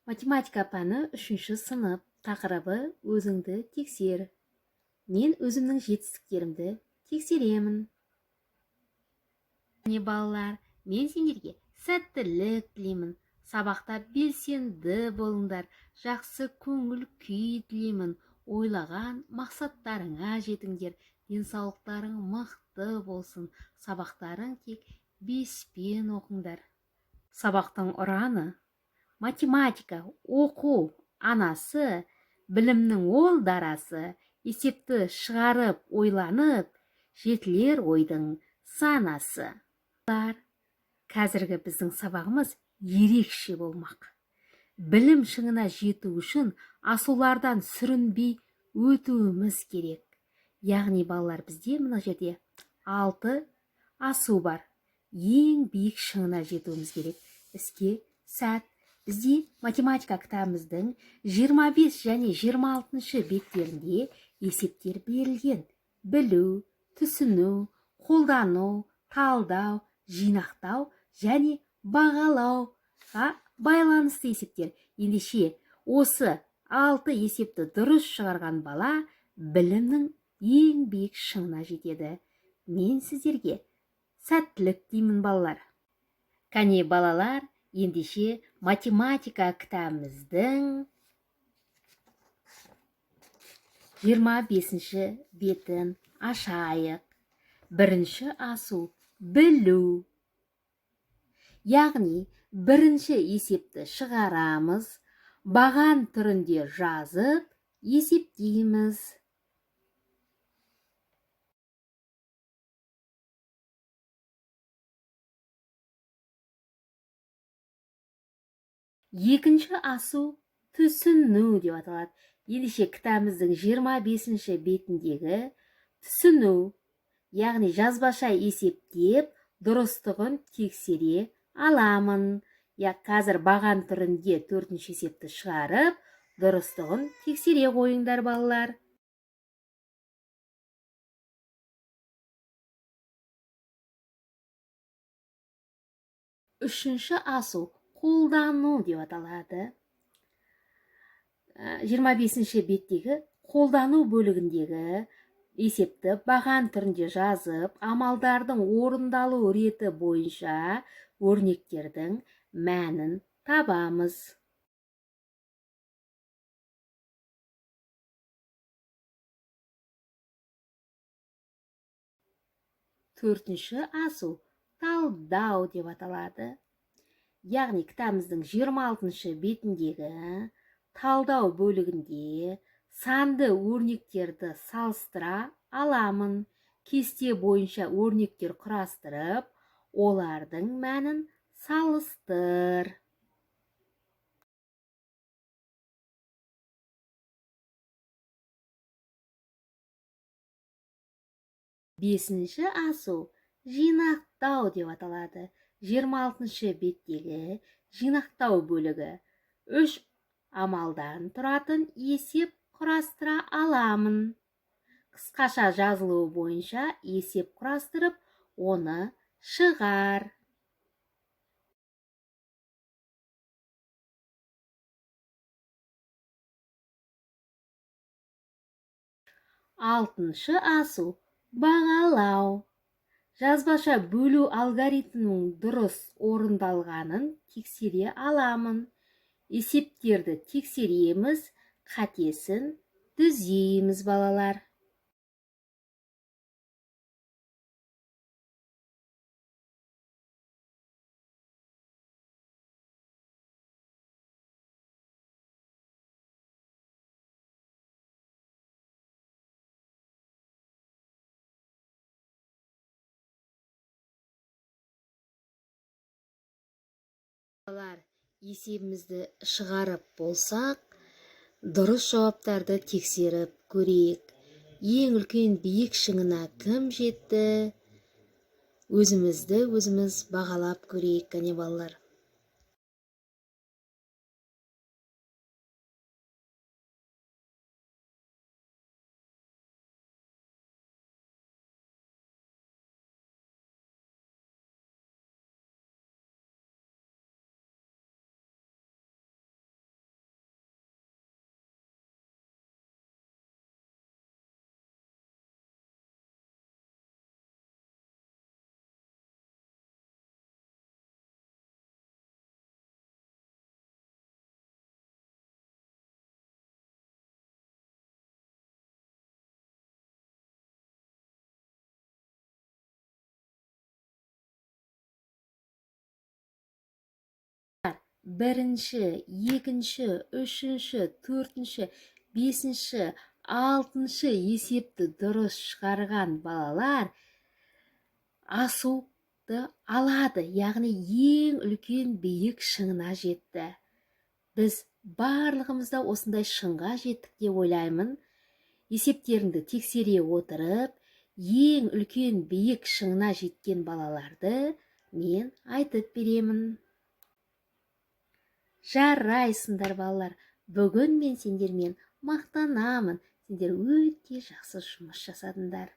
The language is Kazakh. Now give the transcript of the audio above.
Математика пәні 3-ші сынып. Тақырыбы өзіңді тексер. Мен өзімнің жетістіктерімді тексеремін. Балалар, мен сендерге сәттілік тілеймін. Сабақта белсенді болыңдар. Жақсы көңіл күй тілеймін. Ойлаған мақсаттарыңа жетіңдер. Денсаулықтарың мықты болсын. Сабақтарың тек 5-пен оқыңдар. Сабақтың ұраны: математика, оқу анасы, білімнің ол дарасы, есепті шығарып ойланып, жетілер ойдың санасы. Қазіргі біздің сабағымыз ерекше болмақ. Білім шыңына жету үшін асулардан сүрінбей өтуіміз керек. Яғни балалар, бізде мына жерде 6 асу бар. Ең биік шыңына жетуіміз керек. Іске сәт. Бізде математика кітабымыздың 25 және 26 беттерінде есептер берілген. Білу, түсіну, қолдану, талдау, жинақтау және бағалауға байланысты есептер. Ендеше осы 6 есепті дұрыс шығарған бала білімнің ең биік шыңына жетеді. Мен сіздерге сәттілік деймін балалар. Кәне балалар, ендеше математика кітабымыздың 25-ші бетін ашайық. Бірінші асу білу. Яғни бірінші есепті шығарамыз, баған түрінде жазып есептейміз. Екінші асу түсіну деп аталады. Ендеше кітабымыздың 25-ші бетіндегі түсіну, яғни жазбаша есептеп, дұрыстығын тексере аламын. Қазір баған түрінде 4-ші есепті шығарып, дұрыстығын тексере қойыңдар балалар. Үшінші асу қолдану деп аталады. 25-ші беттегі қолдану бөлігіндегі есепті баған түрінде жазып, амалдардың орындалу реті бойынша өрнектердің мәнін табамыз. Төртінші асу талдау деп аталады. Яғни кітабымыздың 26-ші бетіндегі талдау бөлігінде санды өрнектерді салыстыра аламын. Кесте бойынша өрнектер құрастырып, олардың мәнін салыстыр. Бесінші асу жинақтау деп аталады. 26-ші беттегі жинақтау бөлігі 3 амалдан тұратын есеп құрастыра аламын. Қысқаша жазылуы бойынша есеп құрастырып, оны шығар. Алтыншы асу бағалау. Жазбаша бөлу алгоритмінің дұрыс орындалғанын тексере аламын. Есептерді тексереміз, қатесін түзейміз балалар. Есебімізді шығарып болсақ, дұрыс жауаптарды тексеріп көрейік. Ең үлкен биік шыңына кім жетті? Өзімізді өзіміз бағалап көрейік, кәне балалар. бірінші, екінші, үшінші, төртінші, бесінші, алтыншы есепті дұрыс шығарған балалар асуды алады, яғни ең үлкен биік шыңына жетті. Біз барлығымыз да осындай шыңға жеттік деп ойлаймын. Есептеріңді тексере отырып, ең үлкен биік шыңына жеткен балаларды мен айтып беремін. Жарайсыңдар балалар, бүгін мен сендермен мақтанамын. Сендер өте жақсы жұмыс жасадыңдар.